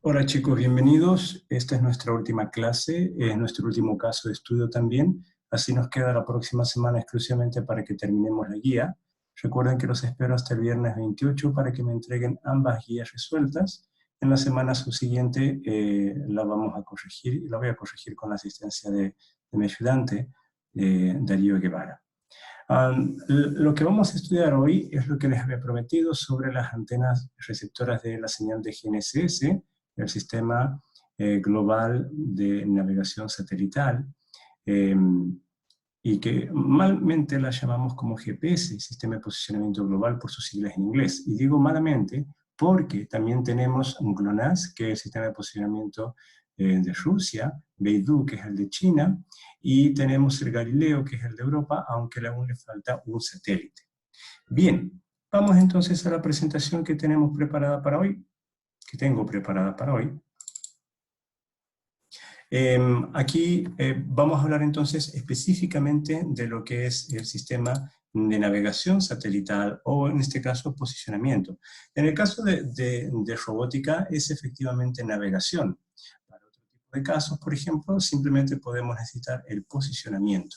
Hola chicos, bienvenidos. Esta es nuestra última clase, es nuestro último caso de estudio también. Así nos queda la próxima semana exclusivamente para que terminemos la guía. Recuerden que los espero hasta el viernes 28 para que me entreguen ambas guías resueltas. En la semana subsiguiente la vamos a corregir, y la voy a corregir con la asistencia de mi ayudante, Darío Guevara. Lo que vamos a estudiar hoy es lo que les había prometido sobre las antenas receptoras de la señal de GNSS, el sistema global de navegación satelital, y que malmente la llamamos como GPS, Sistema de Posicionamiento Global por sus siglas en inglés. Y digo malamente porque también tenemos un GLONASS, que es el Sistema de Posicionamiento de Rusia, Beidou, que es el de China, y tenemos el Galileo, que es el de Europa, aunque aún le falta un satélite. Bien, vamos entonces a la presentación que tenemos preparada para hoy, que tengo preparada para hoy. Aquí vamos a hablar entonces específicamente de lo que es el sistema de navegación satelital o en este caso posicionamiento. En el caso de robótica es efectivamente navegación. Para otro tipo de casos, por ejemplo, simplemente podemos necesitar el posicionamiento.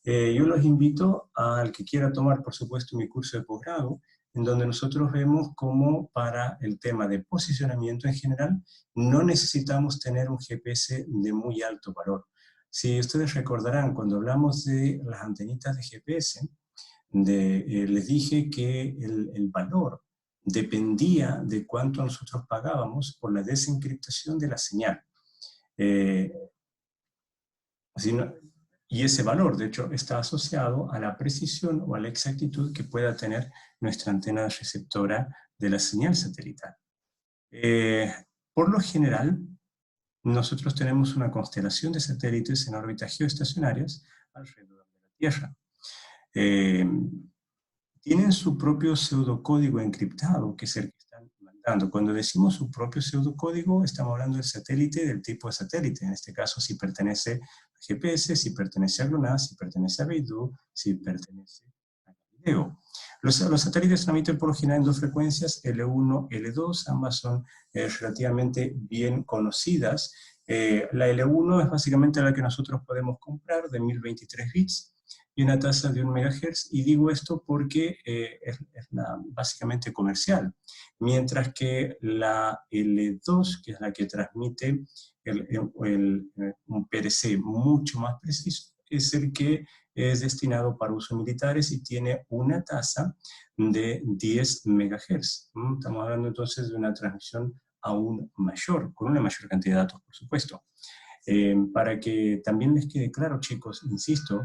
Yo los invito al que quiera tomar, por supuesto, mi curso de posgrado, en donde nosotros vemos cómo para el tema de posicionamiento en general no necesitamos tener un GPS de muy alto valor. Si ustedes recordarán, cuando hablamos de las antenitas de GPS, les dije que el valor dependía de cuánto nosotros pagábamos por la desencriptación de la señal. Y ese valor, de hecho, está asociado a la precisión o a la exactitud que pueda tener nuestra antena receptora de la señal satelital. Por lo general, nosotros tenemos una constelación de satélites en órbitas geoestacionarias alrededor de la Tierra. Tienen su propio pseudocódigo encriptado, que es el que están mandando. Cuando decimos su propio pseudocódigo, estamos hablando del satélite, del tipo de satélite. En este caso, si pertenece a GPS, si pertenece a GLONASS, si pertenece a Beidou, si pertenece a Galileo. Los satélites transmiten por lo general en dos frecuencias, L1, L2, ambas son relativamente bien conocidas. La L1 es básicamente la que nosotros podemos comprar de 1023 bits, y una tasa de 1 MHz, y digo esto porque es básicamente comercial, mientras que la L2, que es la que transmite un PDC mucho más preciso, es el que es destinado para usos militares y tiene una tasa de 10 MHz. Estamos hablando entonces de una transmisión aún mayor, con una mayor cantidad de datos, por supuesto. Para que también les quede claro, chicos, insisto,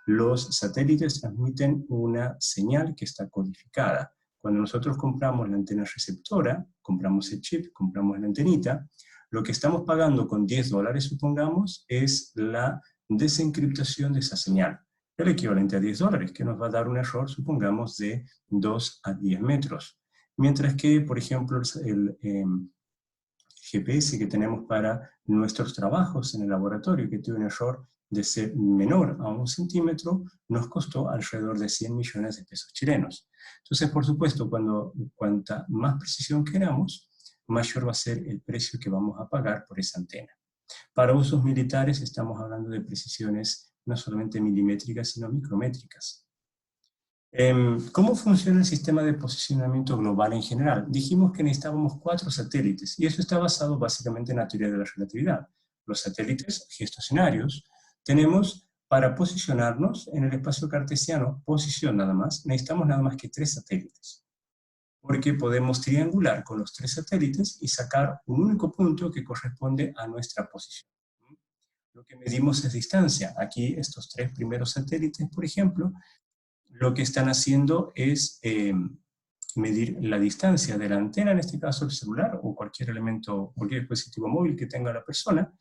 los satélites transmiten una señal que está codificada. Cuando nosotros compramos la antena receptora, compramos el chip, compramos la antenita, lo que estamos pagando con $10, supongamos, es la desencriptación de esa señal. El equivalente a $10, que nos va a dar un error, supongamos, de 2 a 10 metros. Mientras que, por ejemplo, el GPS que tenemos para nuestros trabajos en el laboratorio, que tiene un error de ser menor a 1 centímetro, nos costó alrededor de 100 millones de pesos chilenos. Entonces, por supuesto, cuanta más precisión queramos, mayor va a ser el precio que vamos a pagar por esa antena. Para usos militares estamos hablando de precisiones no solamente milimétricas, sino micrométricas. ¿Cómo funciona el sistema de posicionamiento global en general? Dijimos que necesitábamos 4 satélites, y eso está basado básicamente en la teoría de la relatividad. Los satélites geoestacionarios tenemos, para posicionarnos en el espacio cartesiano, posición nada más, necesitamos nada más que 3 satélites. Porque podemos triangular con los 3 satélites y sacar un único punto que corresponde a nuestra posición. Lo que medimos es distancia. Aquí estos 3 primeros satélites, por ejemplo, lo que están haciendo es medir la distancia de la antena, en este caso el celular o cualquier elemento, cualquier dispositivo móvil que tenga la persona,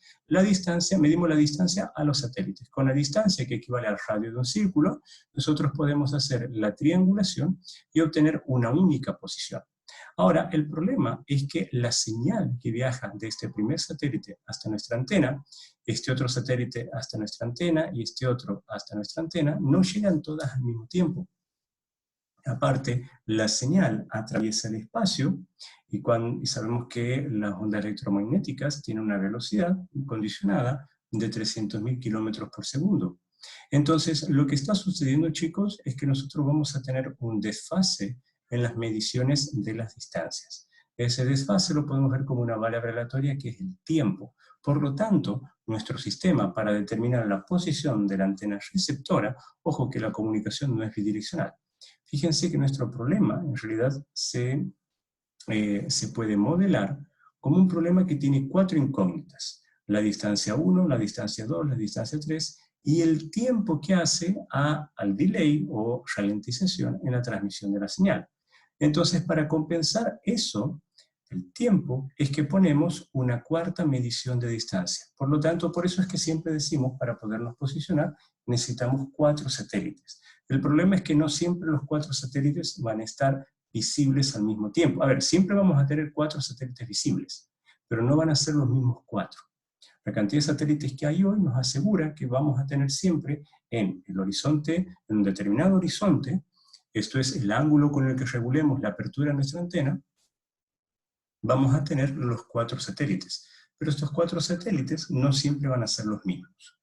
medimos la distancia a los satélites. Con la distancia, que equivale al radio de un círculo, nosotros podemos hacer la triangulación y obtener una única posición. Ahora, el problema es que la señal que viaja de este primer satélite hasta nuestra antena, este otro satélite hasta nuestra antena y este otro hasta nuestra antena, no llegan todas al mismo tiempo. Aparte, la señal atraviesa el espacio y sabemos que las ondas electromagnéticas tienen una velocidad condicionada de 300.000 kilómetros por segundo. Entonces, lo que está sucediendo, chicos, es que nosotros vamos a tener un desfase en las mediciones de las distancias. Ese desfase lo podemos ver como una variable aleatoria que es el tiempo. Por lo tanto, nuestro sistema, para determinar la posición de la antena receptora, ojo que la comunicación no es bidireccional. Fíjense que nuestro problema en realidad se puede modelar como un problema que tiene 4 incógnitas. La distancia 1, la distancia 2, la distancia 3 y el tiempo que hace al delay o ralentización en la transmisión de la señal. Entonces, para compensar eso, el tiempo, es que ponemos una cuarta medición de distancia. Por lo tanto, por eso es que siempre decimos, para podernos posicionar, necesitamos 4 satélites. El problema es que no siempre los 4 satélites van a estar visibles al mismo tiempo. A ver, siempre vamos a tener 4 satélites visibles, pero no van a ser los mismos 4. La cantidad de satélites que hay hoy nos asegura que vamos a tener siempre en el horizonte, en un determinado horizonte, esto es el ángulo con el que regulemos la apertura de nuestra antena, vamos a tener los 4 satélites. Pero estos 4 satélites no siempre van a ser los mismos.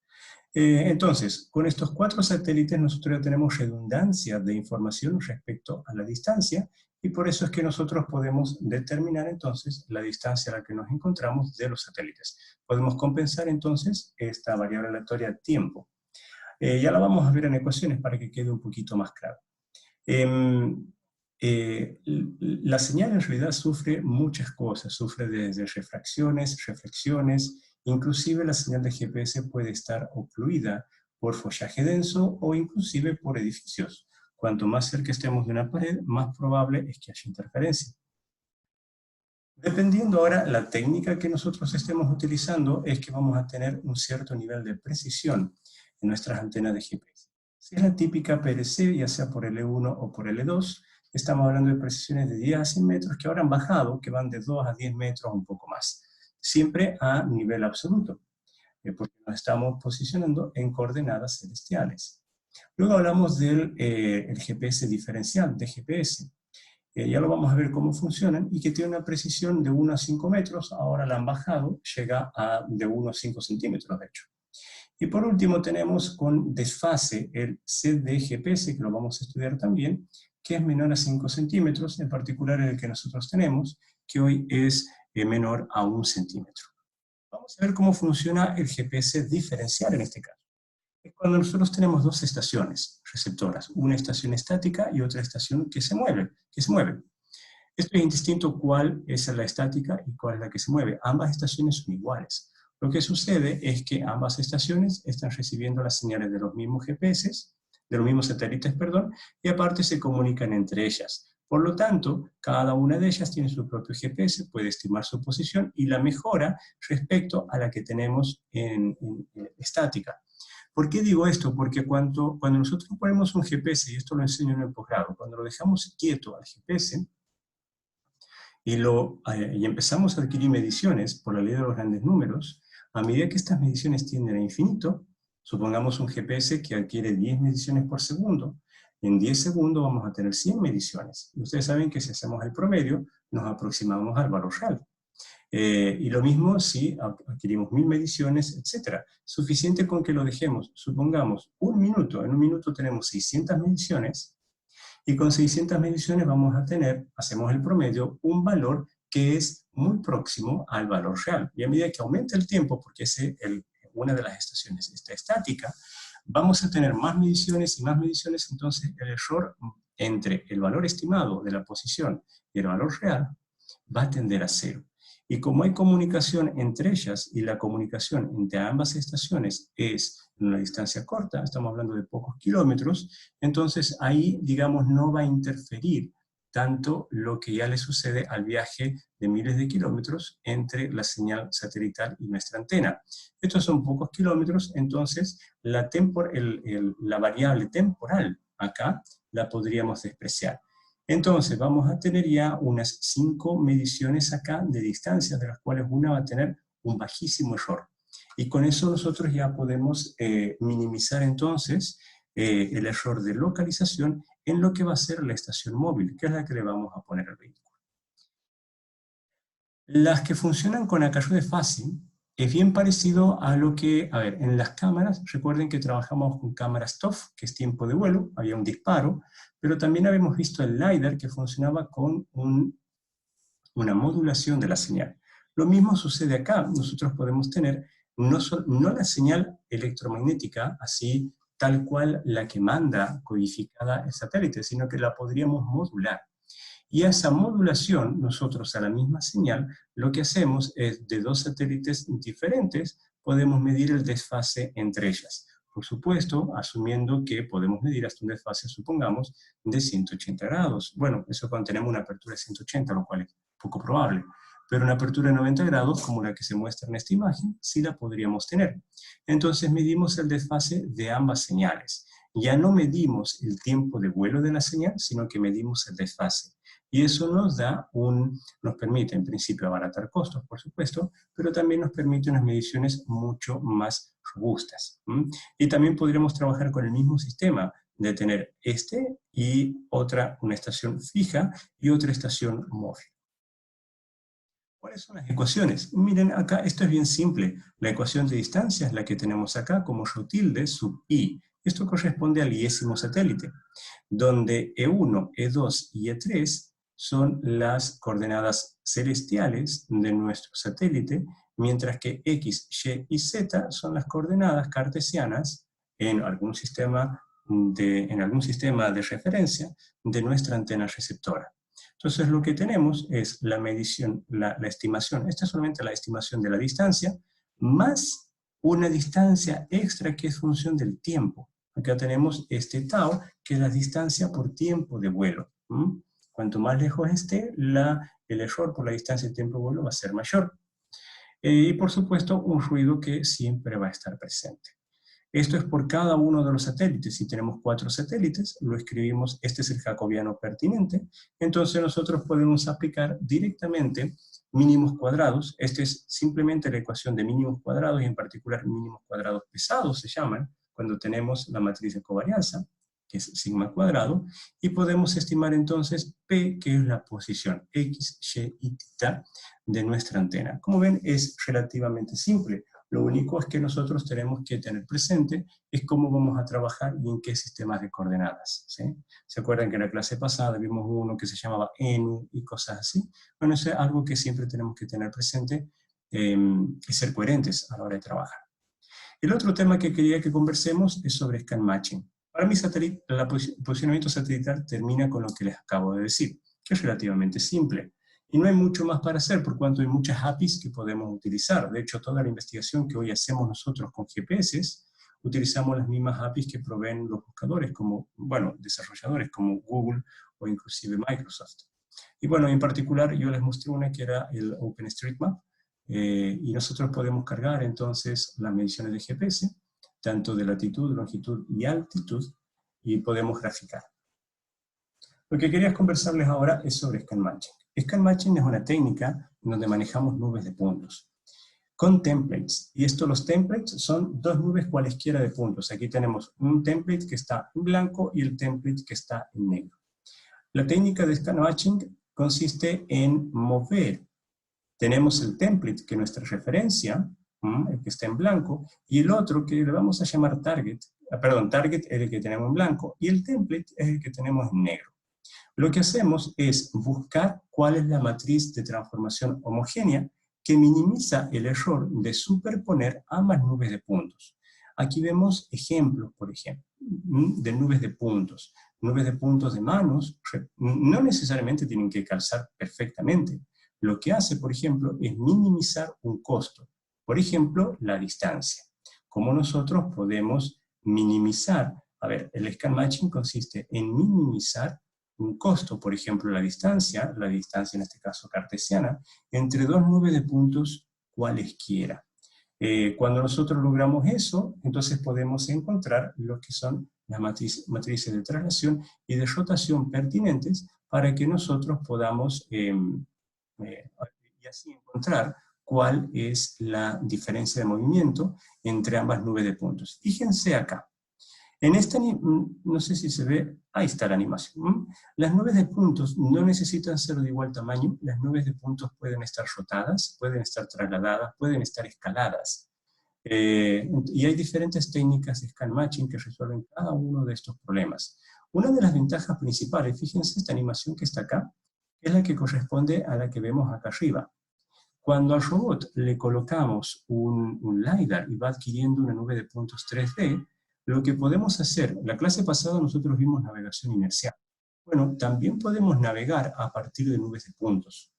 Entonces, con estos 4 satélites nosotros ya tenemos redundancia de información respecto a la distancia, y por eso es que nosotros podemos determinar entonces la distancia a la que nos encontramos de los satélites. Podemos compensar entonces esta variable aleatoria tiempo. Ya la vamos a ver en ecuaciones para que quede un poquito más claro. La señal en realidad sufre muchas cosas, sufre desde refracciones, reflexiones, inclusive la señal de GPS puede estar ocluida por follaje denso o inclusive por edificios. Cuanto más cerca estemos de una pared, más probable es que haya interferencia. Dependiendo ahora la técnica que nosotros estemos utilizando, es que vamos a tener un cierto nivel de precisión en nuestras antenas de GPS. Si es la típica PRC, ya sea por L1 o por L2, estamos hablando de precisiones de 10 a 100 metros que ahora han bajado, que van de 2 a 10 metros o un poco más. Siempre a nivel absoluto, porque nos estamos posicionando en coordenadas celestiales. Luego hablamos del el GPS diferencial, de GPS. Ya lo vamos a ver cómo funcionan, y que tiene una precisión de 1 a 5 metros, ahora la han bajado, llega a de 1 a 5 centímetros de hecho. Y por último tenemos con desfase el CDGPS, que lo vamos a estudiar también, que es menor a 5 centímetros, en particular el que nosotros tenemos, que hoy es menor a 1 centímetro. Vamos a ver cómo funciona el GPS diferencial en este caso. Es cuando nosotros tenemos 2 estaciones receptoras, una estación estática y otra estación que se mueve. Esto es indistinto cuál es la estática y cuál es la que se mueve. Ambas estaciones son iguales. Lo que sucede es que ambas estaciones están recibiendo las señales de los mismos GPS, de los mismos satélites, perdón, y aparte se comunican entre ellas. Por lo tanto, cada una de ellas tiene su propio GPS, puede estimar su posición y la mejora respecto a la que tenemos en estática. ¿Por qué digo esto? Porque cuando nosotros ponemos un GPS, y esto lo enseño en el posgrado, cuando lo dejamos quieto al GPS, y empezamos a adquirir mediciones por la ley de los grandes números, a medida que estas mediciones tienden a infinito, supongamos un GPS que adquiere 10 mediciones por segundo, en 10 segundos vamos a tener 100 mediciones. Y ustedes saben que si hacemos el promedio, nos aproximamos al valor real. Y lo mismo si adquirimos 1000 mediciones, etc. Suficiente con que lo dejemos, supongamos, un minuto. En un minuto tenemos 600 mediciones, y con 600 mediciones vamos a tener, hacemos el promedio, un valor que es muy próximo al valor real. Y a medida que aumenta el tiempo, porque una de las estaciones está estática, vamos a tener más mediciones y más mediciones, entonces el error entre el valor estimado de la posición y el valor real va a tender a 0. Y como hay comunicación entre ellas, y la comunicación entre ambas estaciones es en una distancia corta, estamos hablando de pocos kilómetros, entonces ahí, digamos, no va a interferir tanto lo que ya le sucede al viaje de miles de kilómetros entre la señal satelital y nuestra antena. Estos son pocos kilómetros, entonces la variable temporal acá la podríamos despreciar. Entonces vamos a tener ya unas 5 mediciones acá de distancias, de las cuales una va a tener un bajísimo error. Y con eso nosotros ya podemos minimizar entonces el error de localización en lo que va a ser la estación móvil, que es la que le vamos a poner al vehículo. Las que funcionan con acarreo de fase es bien parecido a lo que, a ver, en las cámaras, recuerden que trabajamos con cámaras TOF, que es tiempo de vuelo, había un disparo, pero también habíamos visto el LiDAR que funcionaba con una modulación de la señal. Lo mismo sucede acá, nosotros podemos tener no la señal electromagnética, así tal cual la que manda codificada el satélite, sino que la podríamos modular. Y a esa modulación, nosotros a la misma señal, lo que hacemos es, de dos satélites diferentes, podemos medir el desfase entre ellas. Por supuesto, asumiendo que podemos medir hasta un desfase, supongamos, de 180 grados. Bueno, eso cuando tenemos una apertura de 180, lo cual es poco probable. Pero una apertura de 90 grados, como la que se muestra en esta imagen, sí la podríamos tener. Entonces medimos el desfase de ambas señales. Ya no medimos el tiempo de vuelo de la señal, sino que medimos el desfase. Y eso nos permite en principio abaratar costos, por supuesto, pero también nos permite unas mediciones mucho más robustas. Y también podríamos trabajar con el mismo sistema de tener y una estación fija y otra estación móvil. ¿Cuáles son las ecuaciones? Miren acá, esto es bien simple. La ecuación de distancia es la que tenemos acá como rho tilde sub i. Esto corresponde al iésimo satélite, donde E1, E2 y E3 son las coordenadas celestiales de nuestro satélite, mientras que X, Y y Z son las coordenadas cartesianas en algún sistema de referencia de nuestra antena receptora. Entonces lo que tenemos es la medición, la estimación, esta es solamente la estimación de la distancia, más una distancia extra que es función del tiempo. Acá tenemos este tau, que es la distancia por tiempo de vuelo. Cuanto más lejos esté, el error por la distancia y tiempo de vuelo va a ser mayor. Y por supuesto, un ruido que siempre va a estar presente. Esto es por cada uno de los satélites. Si tenemos 4 satélites, lo escribimos, este es el jacobiano pertinente, entonces nosotros podemos aplicar directamente mínimos cuadrados. Esta es simplemente la ecuación de mínimos cuadrados, y en particular mínimos cuadrados pesados se llaman, cuando tenemos la matriz de covarianza, que es sigma cuadrado, y podemos estimar entonces P, que es la posición X, Y y θ de nuestra antena. Como ven, es relativamente simple. Lo único es que nosotros tenemos que tener presente es cómo vamos a trabajar y en qué sistemas de coordenadas, ¿sí? ¿Se acuerdan que en la clase pasada vimos uno que se llamaba ENU y cosas así? Bueno, eso es algo que siempre tenemos que tener presente y ser coherentes a la hora de trabajar. El otro tema que quería que conversemos es sobre scan matching. Para mí, el posicionamiento satelital termina con lo que les acabo de decir, que es relativamente simple. Y no hay mucho más para hacer, por cuanto hay muchas APIs que podemos utilizar. De hecho, toda la investigación que hoy hacemos nosotros con GPS, utilizamos las mismas APIs que proveen los buscadores, desarrolladores como Google o inclusive Microsoft. Y bueno, en particular yo les mostré una que era el OpenStreetMap, y nosotros podemos cargar entonces las mediciones de GPS, tanto de latitud, longitud y altitud, y podemos graficar. Lo que quería conversarles ahora es sobre scan matching. Scan matching es una técnica donde manejamos nubes de puntos con templates, y los templates son dos nubes cualesquiera de puntos. Aquí tenemos un template que está en blanco y el template que está en negro. La técnica de scan matching consiste en mover. Tenemos el template, que es nuestra referencia, el que está en blanco, y el otro que le vamos a llamar target. Target es el que tenemos en blanco, y el template es el que tenemos en negro. Lo que hacemos es buscar cuál es la matriz de transformación homogénea que minimiza el error de superponer ambas nubes de puntos. Aquí vemos ejemplos, por ejemplo, de nubes de puntos. Nubes de puntos de manos no necesariamente tienen que calzar perfectamente. Lo que hace, por ejemplo, es minimizar un costo. Por ejemplo, la distancia. ¿Cómo nosotros podemos minimizar? A ver, el scan matching consiste en minimizar un costo, por ejemplo, la distancia en este caso cartesiana, entre dos nubes de puntos cualesquiera. Cuando nosotros logramos eso, entonces podemos encontrar lo que son las matrices de traslación y de rotación pertinentes para que nosotros podamos y así encontrar cuál es la diferencia de movimiento entre ambas nubes de puntos. Fíjense acá. En esta, no sé si se ve, ahí está la animación. Las nubes de puntos no necesitan ser de igual tamaño, las nubes de puntos pueden estar rotadas, pueden estar trasladadas, pueden estar escaladas. Y hay diferentes técnicas de scan matching que resuelven cada uno de estos problemas. Una de las ventajas principales, fíjense esta animación que está acá, es la que corresponde a la que vemos acá arriba. Cuando al robot le colocamos un LiDAR y va adquiriendo una nube de puntos 3D, lo que podemos hacer, la clase pasada nosotros vimos navegación inercial. Bueno, también podemos navegar a partir de nubes de puntos,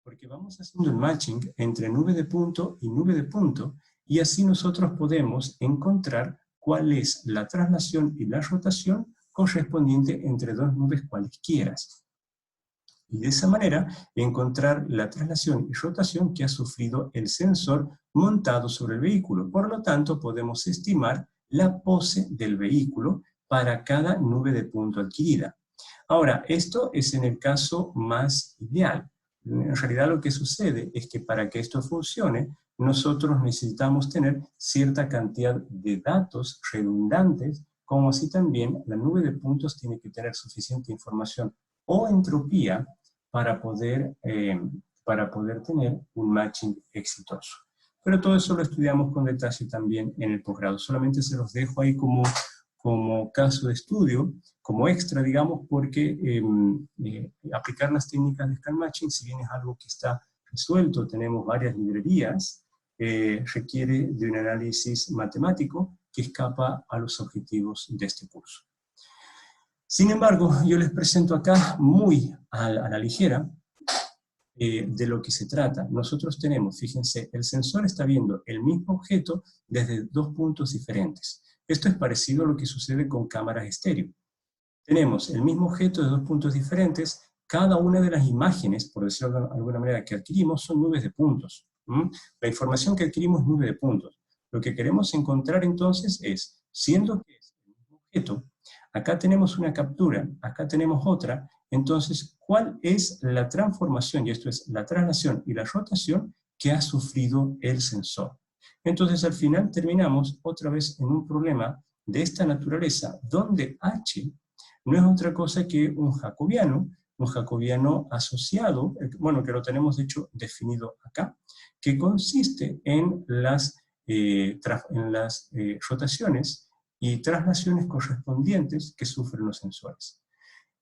porque vamos haciendo el matching entre nube de punto y nube de punto, y así nosotros podemos encontrar cuál es la traslación y la rotación correspondiente entre dos nubes cualesquiera. Y de esa manera encontrar la traslación y rotación que ha sufrido el sensor montado sobre el vehículo. Por lo tanto, podemos estimar la pose del vehículo para cada nube de punto adquirida. Ahora, esto es en el caso más ideal. En realidad lo que sucede es que para que esto funcione, nosotros necesitamos tener cierta cantidad de datos redundantes, como así también la nube de puntos tiene que tener suficiente información o entropía para poder tener un matching exitoso. Pero todo eso lo estudiamos con detalle también en el posgrado. Solamente se los dejo ahí como caso de estudio, como extra, digamos, porque aplicar las técnicas de scan matching, si bien es algo que está resuelto, tenemos varias librerías, requiere de un análisis matemático que escapa a los objetivos de este curso. Sin embargo, yo les presento acá muy a la ligera de lo que se trata. Nosotros tenemos, fíjense, el sensor está viendo el mismo objeto desde dos puntos diferentes. Esto es parecido a lo que sucede con cámaras estéreo. Tenemos el mismo objeto de dos puntos diferentes, cada una de las imágenes, por decirlo de alguna manera, que adquirimos son nubes de puntos. La información que adquirimos es nube de puntos. Lo que queremos encontrar entonces es, siendo que es el mismo objeto, acá tenemos una captura, acá tenemos otra, entonces, ¿cuál es la transformación? Y esto es la traslación y la rotación que ha sufrido el sensor. Entonces, al final terminamos otra vez en un problema de esta naturaleza, donde H no es otra cosa que un jacobiano asociado, bueno, que lo tenemos de hecho definido acá, que consiste en las rotaciones y traslaciones correspondientes que sufren los sensores.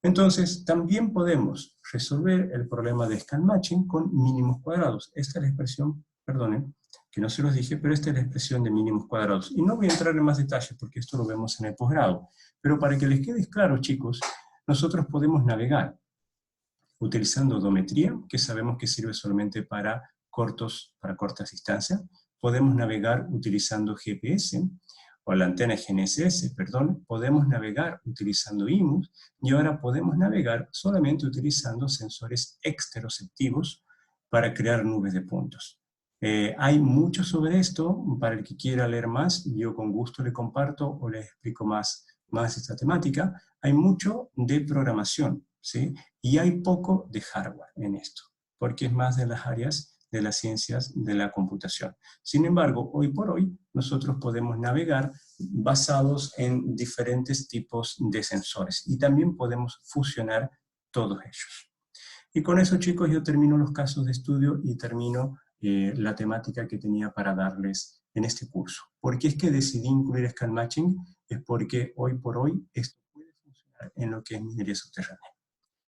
Entonces, también podemos resolver el problema de scan matching con mínimos cuadrados. Esta es la expresión, perdonen, que no se los dije, pero esta es la expresión de mínimos cuadrados. Y no voy a entrar en más detalles porque esto lo vemos en el posgrado. Pero para que les quede claro, chicos, nosotros podemos navegar utilizando odometría, que sabemos que sirve solamente para cortas distancias. Podemos navegar utilizando GPS, o la antena GNSS, perdón. Podemos navegar utilizando IMUS, y ahora podemos navegar solamente utilizando sensores exteroceptivos para crear nubes de puntos. Hay mucho sobre esto, para el que quiera leer más, yo con gusto le comparto o les explico más esta temática. Hay mucho de programación, ¿sí? Y hay poco de hardware en esto, porque es más de las áreas de las ciencias de la computación. Sin embargo, hoy por hoy, nosotros podemos navegar basados en diferentes tipos de sensores y también podemos fusionar todos ellos. Y con eso, chicos, yo termino los casos de estudio y termino la temática que tenía para darles en este curso. ¿Por qué es que decidí incluir scan matching? Es porque hoy por hoy esto puede funcionar en lo que es minería subterránea.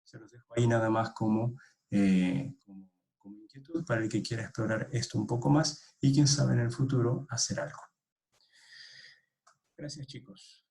Se los dejo ahí nada más como inquietud para el que quiera explorar esto un poco más y quién sabe en el futuro hacer algo. Gracias, chicos.